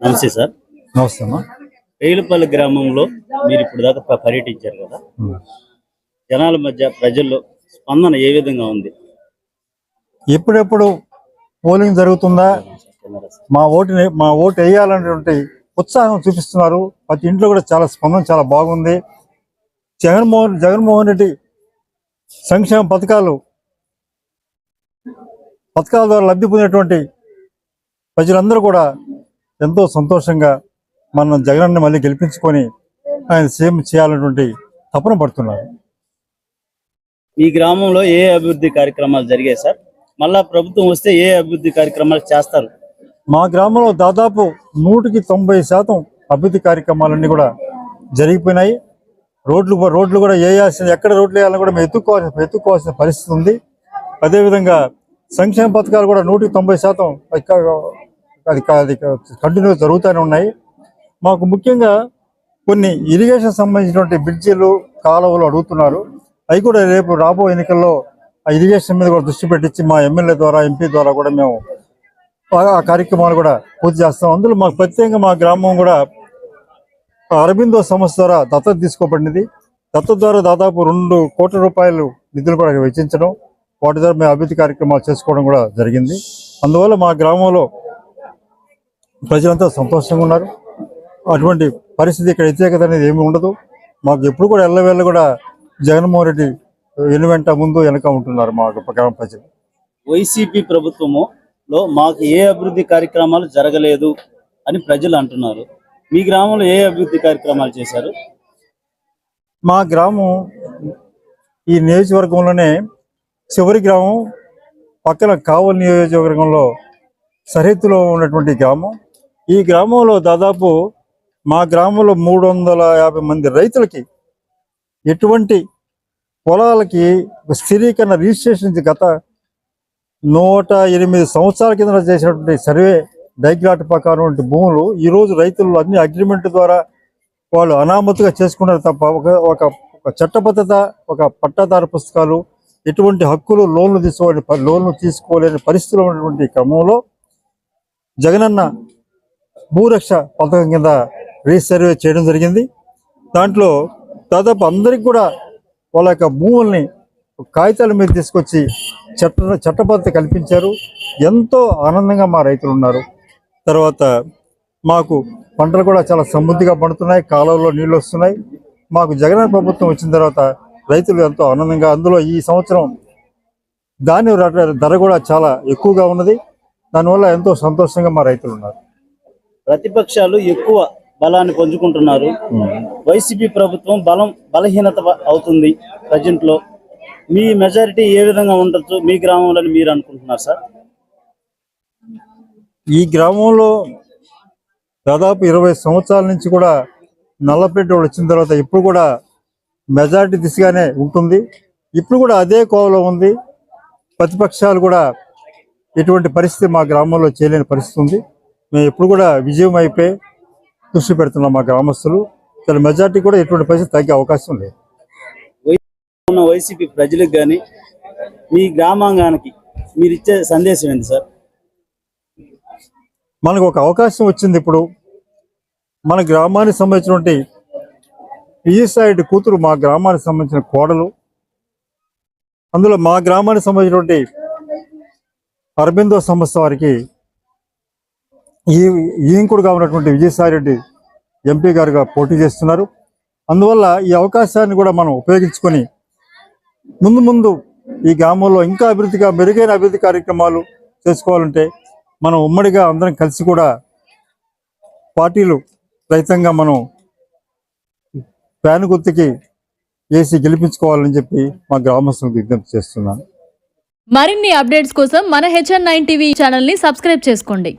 నమస్తే సార్. నమస్తే అమ్మా. రేలుపల్లి గ్రామంలో మీరు ఇప్పుడు దాకా పర్యటించారు కదా, జనాల మధ్య ప్రజల్లో స్పందన ఏ విధంగా ఉంది? ఎప్పుడెప్పుడు పోలింగ్ జరుగుతుందా, మా ఓటు వేయాలనేటువంటి ఉత్సాహం చూపిస్తున్నారు. ప్రతి ఇంట్లో కూడా చాలా స్పందన చాలా బాగుంది. జగన్మోహన్ రెడ్డి సంక్షేమ పథకాల ద్వారా లబ్ధి పొందినటువంటి ప్రజలందరూ కూడా ఎంతో సంతోషంగా మనం జగన్ని మళ్ళీ గెలిపించుకొని ఆయన సీఎం చేయాలన్నటువంటి తపన పడుతున్నారు. ఈ గ్రామంలో ఏ అభివృద్ధి కార్యక్రమాలు జరిగాయి సార్? మళ్ళా ప్రభుత్వం వస్తే ఏ అభివృద్ధి కార్యక్రమాలు చేస్తారు? మా గ్రామంలో దాదాపు 190% అభివృద్ధి కార్యక్రమాలన్నీ కూడా జరిగిపోయినాయి. రోడ్లు కూడా ఎక్కడ రోడ్లు వేయాలని కూడా మేము ఎత్తుక్కోవాల్సిన పరిస్థితి ఉంది. అదేవిధంగా సంక్షేమ పథకాలు కూడా 190% అది కంటిన్యూ జరుగుతూనే ఉన్నాయి. మాకు ముఖ్యంగా కొన్ని ఇరిగేషన్ సంబంధించినటువంటి బ్రిడ్జిలు, కాలువలు అడుగుతున్నారు. అవి కూడా రేపు రాబోయే ఎన్నికల్లో ఆ ఇరిగేషన్ మీద కూడా దృష్టి పెట్టించి మా ఎమ్మెల్యే ద్వారా, ఎంపీ ద్వారా కూడా మేము ఆ కార్యక్రమాలు కూడా పూర్తి చేస్తాం. అందులో మాకు ప్రత్యేకంగా మా గ్రామం కూడా అరబిందో సంస్థ ద్వారా దత్తత తీసుకోబడినది. దత్తత ద్వారా దాదాపు 2 కోట్ల రూపాయలు నిధులు కూడా వెచ్చించడం, వాటి ద్వారా మేము అభివృద్ధి కార్యక్రమాలు చేసుకోవడం కూడా జరిగింది. అందువల్ల మా గ్రామంలో ప్రజలంతా సంతోషంగా ఉన్నారు. అటువంటి పరిస్థితి ఇక్కడ వ్యతిరేకత అనేది ఏమి ఉండదు. మాకు ఎప్పుడు కూడా ఎల్లవేళ్ళ కూడా జగన్మోహన్ రెడ్డి వెనువెంట ముందు వెనక ఉంటున్నారు మా గ్రామ ప్రజలు. వైసీపీ ప్రభుత్వంలో మాకు ఏ అభివృద్ధి కార్యక్రమాలు జరగలేదు అని ప్రజలు అంటున్నారు. మీ గ్రామంలో ఏ అభివృద్ధి కార్యక్రమాలు చేశారు? మా గ్రామం ఈ నియోజకవర్గంలోనే చివరి గ్రామం, పక్కన కావలి నియోజకవర్గంలో సరిహద్దులో ఉన్నటువంటి గ్రామం. ఈ గ్రామంలో దాదాపు మా గ్రామంలో 350 మంది రైతులకి ఎటువంటి పొలాలకి స్థిరీకరణ రిజిస్ట్రేషన్ గత 108 సంవత్సరాల కింద చేసినటువంటి సర్వే డైగ్రాట్ ప్రకారం భూములు ఈరోజు రైతులు అన్ని అగ్రిమెంట్ ద్వారా వాళ్ళు అనామతుగా చేసుకున్నారు తప్ప ఒక చట్టబద్ధత, ఒక పట్టాదారు పుస్తకాలు, ఎటువంటి హక్కులు, లోన్లు తీసుకోలేని పరిస్థితిలో ఉన్నటువంటి క్రమంలో జగనన్న భూరక్ష పథకం కింద రీసర్వే చేయడం జరిగింది. దాంట్లో దాదాపు అందరికి కూడా వాళ్ళ యొక్క భూముల్ని కాగితాల మీద తీసుకొచ్చి చట్టబద్ధత కల్పించారు. ఎంతో ఆనందంగా మా రైతులు ఉన్నారు. తర్వాత మాకు పంటలు కూడా చాలా సమృద్ధిగా పండుతున్నాయి, కాలువలో నీళ్ళు వస్తున్నాయి. మాకు జగన్ ప్రభుత్వం వచ్చిన తర్వాత రైతులు ఎంతో ఆనందంగా, అందులో ఈ సంవత్సరం ధాన్యం ధర కూడా చాలా ఎక్కువగా ఉన్నది. దానివల్ల ఎంతో సంతోషంగా మా రైతులు ఉన్నారు. ప్రతిపక్షాలు ఎక్కువ బలాన్ని పంచుకుంటున్నారు. వైసీపీ ప్రభుత్వం బలహీనత అవుతుంది ప్రజెంట్ లో. మీ మెజారిటీ ఏ విధంగా ఉండొచ్చు మీ గ్రామంలో మీరు అనుకుంటున్నారు సార్? ఈ గ్రామంలో దాదాపు 20 సంవత్సరాల నుంచి కూడా నల్లపెట్టి వచ్చిన తర్వాత ఇప్పుడు కూడా మెజారిటీ దిశగానే ఉంటుంది. ఇప్పుడు కూడా అదే కోవలో ఉంది. ప్రతిపక్షాలు కూడా ఎటువంటి పరిస్థితి మా గ్రామంలో చేయలేని పరిస్థితి ఉంది. మేము ఎప్పుడు కూడా విజయం అయిపోయి దృష్టి పెడుతున్నాం మా గ్రామస్తులు. మెజారిటీ కూడా ఎటువంటి పరిస్థితి తగ్గే అవకాశం లేదు. వైసీపీ ప్రజలకు కానీ మీ గ్రామాంగానికి మీరు ఇచ్చే సందేశం ఏంటి సార్? మనకు ఒక అవకాశం వచ్చింది. ఇప్పుడు మన గ్రామానికి సంబంధించినటువంటి విజయసాయి కూతురు మా గ్రామానికి సంబంధించిన కోడలు, అందులో మా గ్రామానికి సంబంధించినటువంటి అరబిందో సంస్థ వారికి ఈంకుడుగా ఉన్నటువంటి విజయసాయి రెడ్డి ఎంపీ గారుగా పోటీ చేస్తున్నారు. అందువల్ల ఈ అవకాశాన్ని కూడా మనం ఉపయోగించుకొని ముందు ఈ గ్రామంలో ఇంకా మెరుగైన అభివృద్ధి కార్యక్రమాలు చేసుకోవాలంటే మనం ఉమ్మడిగా అందరం కలిసి కూడా పార్టీలు రహితంగా మనం ఫ్యాన్ గుర్తుకి వేసి గెలిపించుకోవాలని చెప్పి మా గ్రామస్తులకు విజ్ఞప్తి చేస్తున్నాను. మరిన్ని అప్డేట్స్ కోసం మన HN9 టీవీ ఛానల్ ని సబ్స్క్రైబ్ చేసుకోండి.